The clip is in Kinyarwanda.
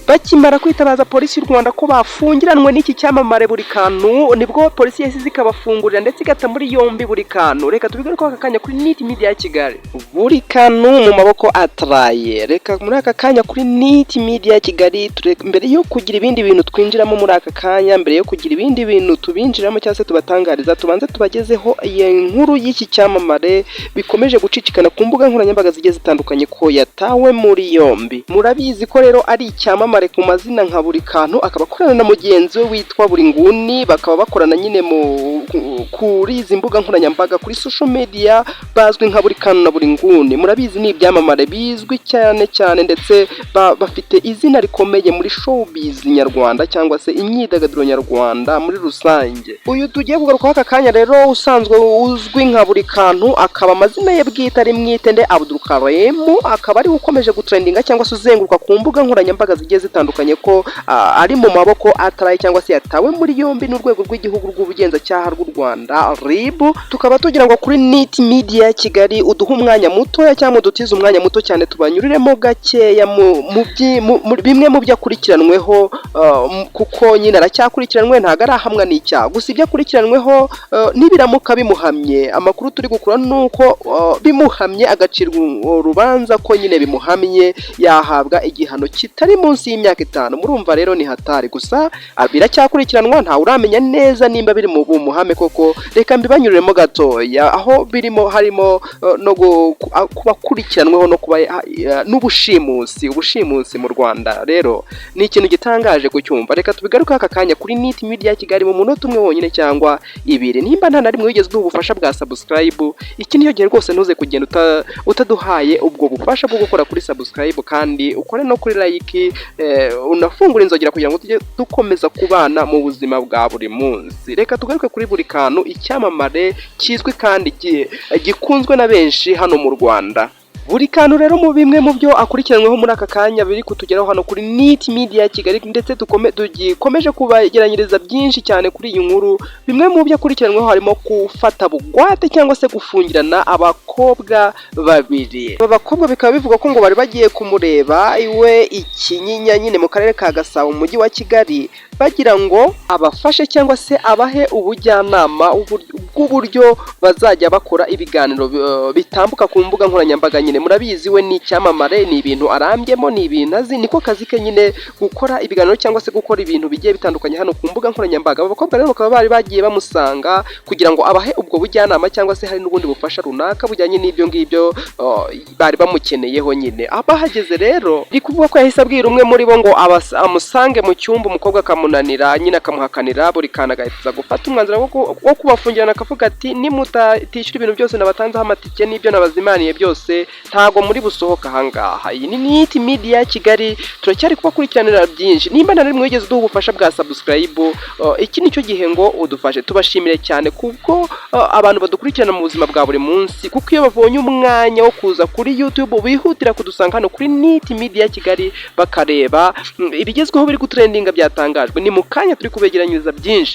bakimara kwitabaza polisi y'u Rwanda ko bafungiranwe n'iki cyamamare Burikamtu, nibwo polisi yasize ikabafungurira ndetse igata muri yombi Burikamtu. Reka tubigaruke aka kanya kuri NIT Media ya Kigali. Burikamtu mu maboko ataraye. Reka muri aka kanya kuri NIT Media ya Kigali, mbere yo kugira ibindi bintu twinjiramo muri aka kanya, mbere yo kugira ibindi bintu tubinjiramo cyangwa se tubatangariza, tubanze tubagezeho iyi nkuru y'iki cyamamare bikomeje gucicikana ku mbuga nkoranyambaga zigiye zitandukanye ko yatawe muri yombi. Murabizi ko rero ari icyamamare ku mazina nka Burikamtu, akaba akorana na mugenzi we witwa Buringuni, bakaba bakorana nyine kuri izi mbuga nkoranyambaga, kuri social media bazwi nka Burikamtu na Buringuni. Murabizi ni ibyamamare bizwi cyane ndetse bafite izina rikomeye muri showbiz nyarwanda cyangwa se imyidagaduro nyarwanda muri rusange. Uyu tugiye kugaruka aka kanya rero usanzwe uzwi nka Burikamtu, akaba amazina ye bwite ari Mwitende Abdulkarim, akaba ari ukomeje gutrendinga cyangwa se uzenguruka ku mbuga nkoranyambaga zigiye zitandukanye ko ari mu maboko ataraye cyangwa se yatawe muri yombi n'urwego rw'igihugu rw'ubugenzacyaha rw'u Rwanda RIB. Tukaba tugira ngo kuri NIT Media Kigali uduha umwanya mutoya cyangwa dutize umwanya muto cyane tubanyuriremo gakeya mu bimwe mu byo akurikiranweho, kuko nyine aracyakurikiranwe, ntago arahamwa n'icyaha. Gusa ibyo akurikiranweho nibiramuka bimuhamye, amakuru turi gukura nuko bimuhamye agacirwa urubanza ko nyine bimuhamye yahabwa igihano kitari munsi y'imyaka 5. Murumva rero ni hatari. Gusa biracyakurikiranwa, nta uramenya neza nimba biri mu muhame koko. Reka mbibanyuriremo gatoya aho birimo harimo no kubakurikiranweho no kuba ubushimusi mu Rwanda. Rero ni ikintu gitangaje kucyumva. Reka tubigaruke aka kanya kuri NIT Media ya Kigali mu munota umwe wonyine cyangwa ibiri. Nimba nta narimwe wigezwe ubufasha bwa subscribe, iki niyo gihe rwose ntuze kugenda utaduhaye ubwo bufasha bwo gukora kuri subscribe, kandi ukore no kuri like, unafungura inzogera kugira ngo tujye dukomeza kubana mu buzima bwa buri munsi. Reka tugaruke kuri Burikamtu, icyamamare kizwi kandi gikunzwe na benshi hano mu Rwanda. Burikamtu rero mu bimwe mu byo akurikiranweho muri aka kanya biri kutugeraho hano kuri NIT Media ya Kigali, ndetse dukomeje kubageranyiriza byinshi cyane kuri iyi nkuru. Bimwe mu byo akurikiranweho harimo gufata bugwate cyangwa se gufungirana abakobwa babiri. Aba bakobwa bikaba bivuga ko ngo bari bagiye kumureba iwe Ikinyinya nyine mu karere ka Gasabo mu mujyi wa Kigali, bagira ngo abafashe cyangwa se abahe ubujyanama bw'uburyo bazajya bakora ibiganiro bitambuka ku mbuga nkoranyambaga. Nyine murabizi we ni icyamamare, ni ibintu arambyemo, ni ibintu azi, niko kazi ke nyine gukora ibiganiro cyangwa se gukora ibintu bigiye bitandukanye hano ku mbuga nkoranyambaga. Aba bakobwa rero bakaba bari bagiye bamusanga kugira ngo abahe ubwo bujyanama cyangwa se hari n'ubundi bufasha runaka bujyanye n'ibyo ngibyo bari bamukeneyeho. Nyine abahageze rero ndi kuvuga ko yahise abwira umwe muri bo ngo amusange mu cyumba, umukobwa akamunanira, nyine akamuhakanira. Burikamtu agahita gufata umwanzuro wo kubafungirana, akavuga ati nimutishyura ibintu byose nabatanzeho amatike n'ibyo nabazimaniye byose ntago muri busohoka ahangaha. Iyi ni NIT Media ya Kigali, turacyari kubakurikiranira byinshi. Nimba nari mwigeze duha ubufasha bwa subscribe, iki nicyo gihe ngo udufashe. Tubashimire cyane kubwo abantu badukurikirana mu buzima bwa buri munsi, kuko iyo babonye umwanya wo kuza kuri YouTube bihutira kudusanga hano kuri NIT Media ya Kigali bakareba ibigezweho biri gutrendinga byatangajwe. Ni mu kanya turi kubegeranyiriza byinshi.